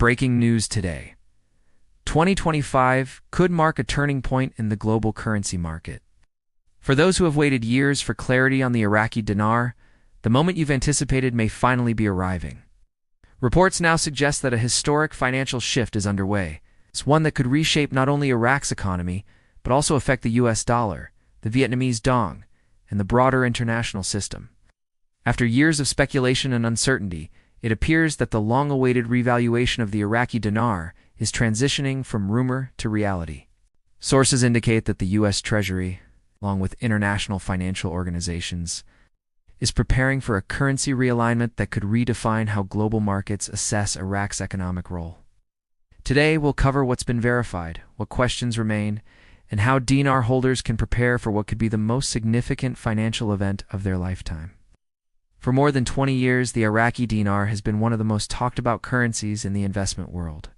Breaking news today. 2025 could mark a turning point in the global currency market. For those who have waited years for clarity on the Iraqi dinar, the moment you've anticipated may finally be arriving. Reports now suggest that a historic financial shift is underway. It's one that could reshape not only Iraq's economy, but also affect the US dollar, the Vietnamese Dong, and the broader international system. After years of speculation and uncertainty, it appears that the long-awaited revaluation of the Iraqi dinar is transitioning from rumor to reality. Sources indicate that the US Treasury, along with international financial organizations, is preparing for a currency realignment that could redefine how global markets assess Iraq's economic role. Today, we'll cover what's been verified, what questions remain, and how dinar holders can prepare for what could be the most significant financial event of their lifetime. For more than 20 years, the Iraqi dinar has been one of the most talked-about currencies in the investment world.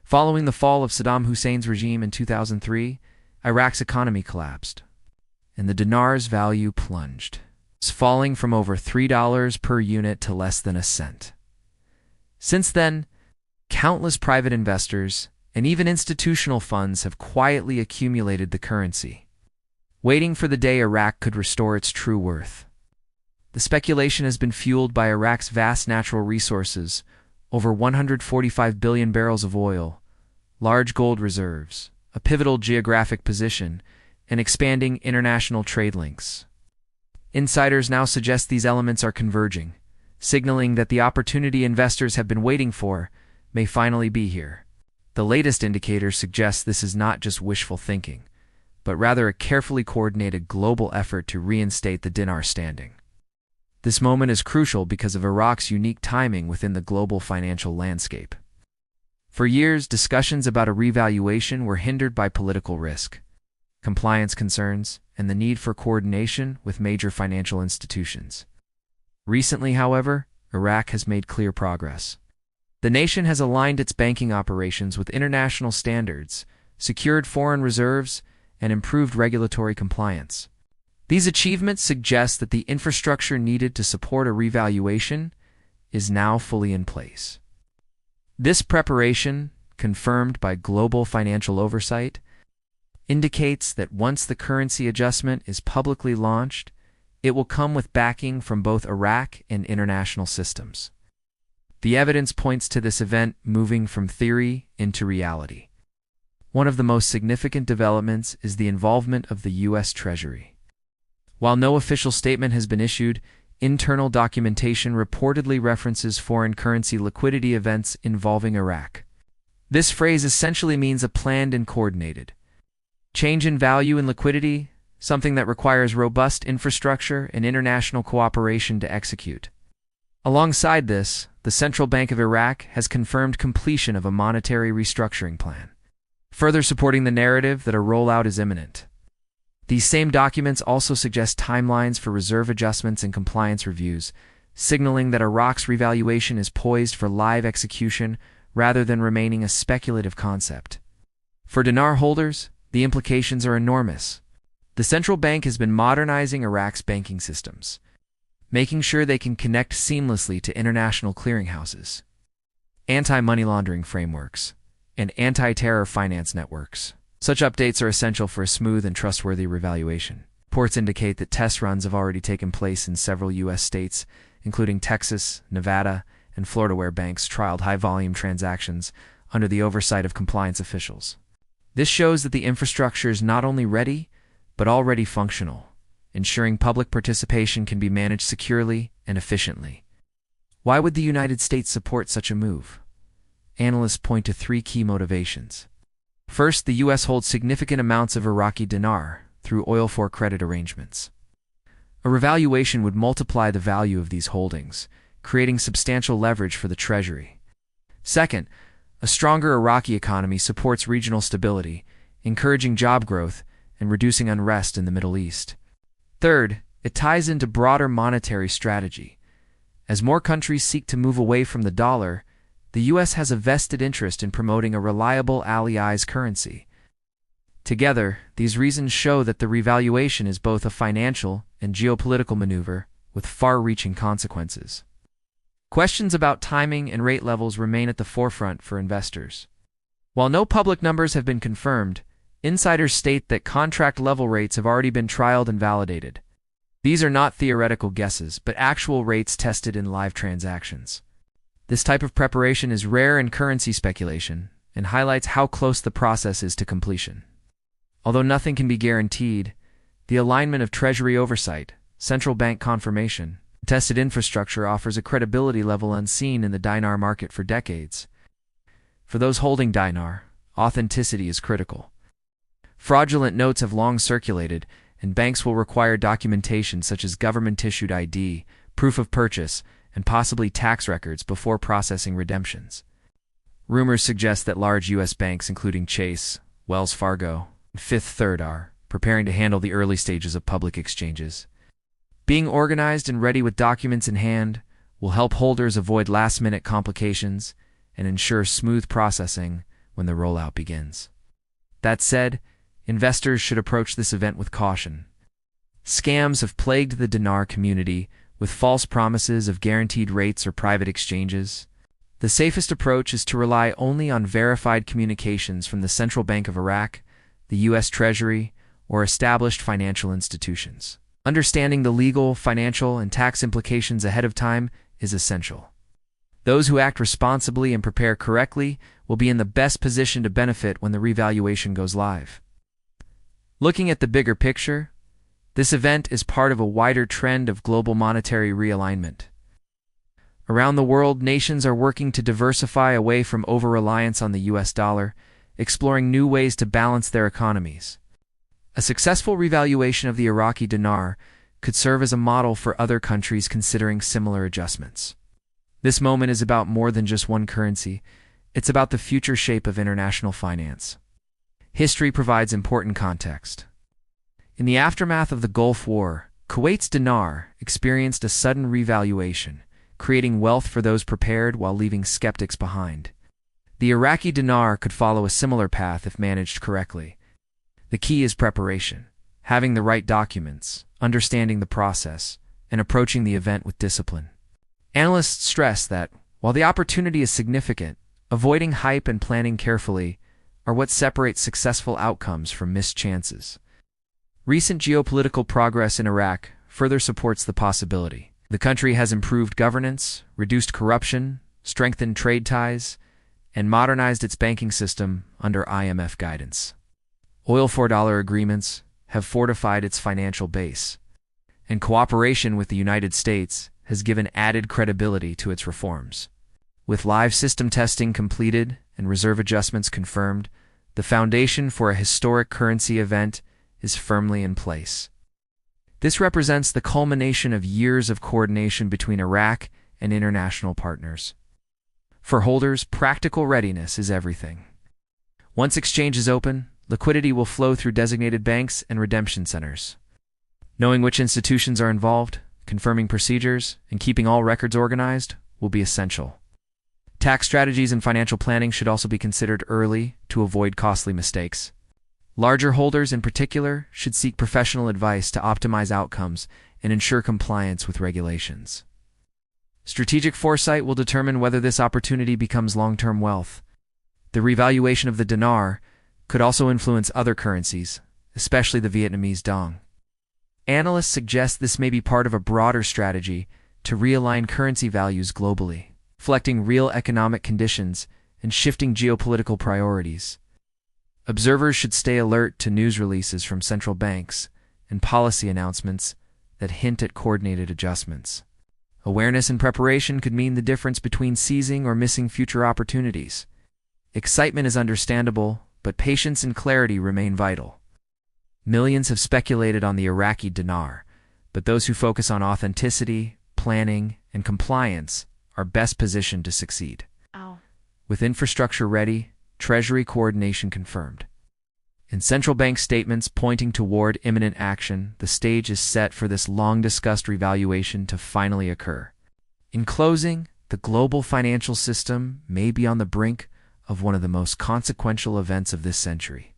Following the fall of Saddam Hussein's regime in 2003, Iraq's economy collapsed, and the dinar's value plunged, falling from over $3 per unit to less than a cent. Since then, countless private investors and even institutional funds have quietly accumulated the currency, waiting for the day Iraq could restore its true worth. The speculation has been fueled by Iraq's vast natural resources, over 145 billion barrels of oil, large gold reserves, a pivotal geographic position, and expanding international trade links. Insiders now suggest these elements are converging, signaling that the opportunity investors have been waiting for may finally be here. The latest indicators suggest this is not just wishful thinking, but rather a carefully coordinated global effort to reinstate the dinar standing. This moment is crucial because of Iraq's unique timing within the global financial landscape. For years, discussions about a revaluation were hindered by political risk, compliance concerns, and the need for coordination with major financial institutions. Recently, however, Iraq has made clear progress. The nation has aligned its banking operations with international standards, secured foreign reserves, and improved regulatory compliance. These achievements suggest that the infrastructure needed to support a revaluation is now fully in place. This preparation, confirmed by global financial oversight, indicates that once the currency adjustment is publicly launched, it will come with backing from both Iraq and international systems. The evidence points to this event moving from theory into reality. One of the most significant developments is the involvement of the US Treasury. While no official statement has been issued, internal documentation reportedly references foreign currency liquidity events involving Iraq. This phrase essentially means a planned and coordinated change in value and liquidity, something that requires robust infrastructure and international cooperation to execute. Alongside this, the Central Bank of Iraq has confirmed completion of a monetary restructuring plan, further supporting the narrative that a rollout is imminent. These same documents also suggest timelines for reserve adjustments and compliance reviews, signaling that Iraq's revaluation is poised for live execution rather than remaining a speculative concept. For dinar holders, the implications are enormous. The central bank has been modernizing Iraq's banking systems, making sure they can connect seamlessly to international clearinghouses, anti-money laundering frameworks, and anti-terror finance networks. Such updates are essential for a smooth and trustworthy revaluation. Reports indicate that test runs have already taken place in several U.S. states, including Texas, Nevada, and Florida, where banks trialed high-volume transactions under the oversight of compliance officials. This shows that the infrastructure is not only ready, but already functional, ensuring public participation can be managed securely and efficiently. Why would the United States support such a move? Analysts point to three key motivations. First, the U.S. holds significant amounts of Iraqi dinar through oil for credit arrangements. A revaluation would multiply the value of these holdings, creating substantial leverage for the Treasury. Second, a stronger Iraqi economy supports regional stability, encouraging job growth and reducing unrest in the Middle East. Third, it ties into broader monetary strategy. As more countries seek to move away from the dollar, the U.S. has a vested interest in promoting a reliable allies currency. Together, these reasons show that the revaluation is both a financial and geopolitical maneuver with far-reaching consequences. Questions about timing and rate levels remain at the forefront for investors. While no public numbers have been confirmed, insiders state that contract level rates have already been trialed and validated. These are not theoretical guesses, but actual rates tested in live transactions. This type of preparation is rare in currency speculation and highlights how close the process is to completion. Although nothing can be guaranteed, the alignment of Treasury oversight, central bank confirmation, and tested infrastructure offers a credibility level unseen in the dinar market for decades. For those holding dinar, authenticity is critical. Fraudulent notes have long circulated, and banks will require documentation such as government-issued ID, proof of purchase, and possibly tax records before processing redemptions. Rumors suggest that large U.S. banks including Chase, Wells Fargo, and Fifth Third are preparing to handle the early stages of public exchanges. Being organized and ready with documents in hand will help holders avoid last-minute complications and ensure smooth processing when the rollout begins. That said, investors should approach this event with caution. Scams have plagued the dinar community with false promises of guaranteed rates or private exchanges. The safest approach is to rely only on verified communications from the Central Bank of Iraq, the U.S. Treasury, or established financial institutions. Understanding the legal, financial, and tax implications ahead of time is essential. Those who act responsibly and prepare correctly will be in the best position to benefit when the revaluation goes live. Looking at the bigger picture, this event is part of a wider trend of global monetary realignment. Around the world, nations are working to diversify away from over-reliance on the US dollar, exploring new ways to balance their economies. A successful revaluation of the Iraqi dinar could serve as a model for other countries considering similar adjustments. This moment is about more than just one currency. It's about the future shape of international finance. History provides important context. In the aftermath of the Gulf War, Kuwait's dinar experienced a sudden revaluation, creating wealth for those prepared while leaving skeptics behind. The Iraqi dinar could follow a similar path if managed correctly. The key is preparation, having the right documents, understanding the process, and approaching the event with discipline. Analysts stress that, while the opportunity is significant, avoiding hype and planning carefully are what separates successful outcomes from missed chances. Recent geopolitical progress in Iraq further supports the possibility. The country has improved governance, reduced corruption, strengthened trade ties, and modernized its banking system under IMF guidance. Oil $4 agreements have fortified its financial base, and cooperation with the United States has given added credibility to its reforms. With live system testing completed and reserve adjustments confirmed, the foundation for a historic currency event is firmly in place. This represents the culmination of years of coordination between Iraq and international partners. For holders, practical readiness is everything. Once exchange is open, liquidity will flow through designated banks and redemption centers. Knowing which institutions are involved, confirming procedures, and keeping all records organized will be essential. Tax strategies and financial planning should also be considered early to avoid costly mistakes. Larger holders in particular should seek professional advice to optimize outcomes and ensure compliance with regulations. Strategic foresight will determine whether this opportunity becomes long-term wealth. The revaluation of the dinar could also influence other currencies, especially the Vietnamese Dong. Analysts suggest this may be part of a broader strategy to realign currency values globally, reflecting real economic conditions and shifting geopolitical priorities. Observers should stay alert to news releases from central banks and policy announcements that hint at coordinated adjustments. Awareness and preparation could mean the difference between seizing or missing future opportunities. Excitement is understandable, but patience and clarity remain vital. Millions have speculated on the Iraqi dinar, but those who focus on authenticity, planning, and compliance are best positioned to succeed. With infrastructure ready, Treasury coordination confirmed, and central bank statements pointing toward imminent action, the stage is set for this long-discussed revaluation to finally occur. In closing, the global financial system may be on the brink of one of the most consequential events of this century.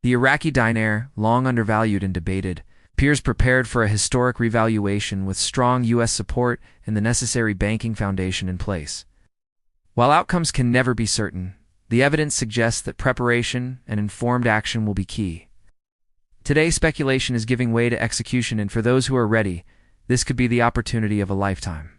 The Iraqi dinar, long undervalued and debated, Peers prepared for a historic revaluation with strong U.S. support and the necessary banking foundation in place. While outcomes can never be certain, the evidence suggests that preparation and informed action will be key. Today, speculation is giving way to execution, and for those who are ready, this could be the opportunity of a lifetime.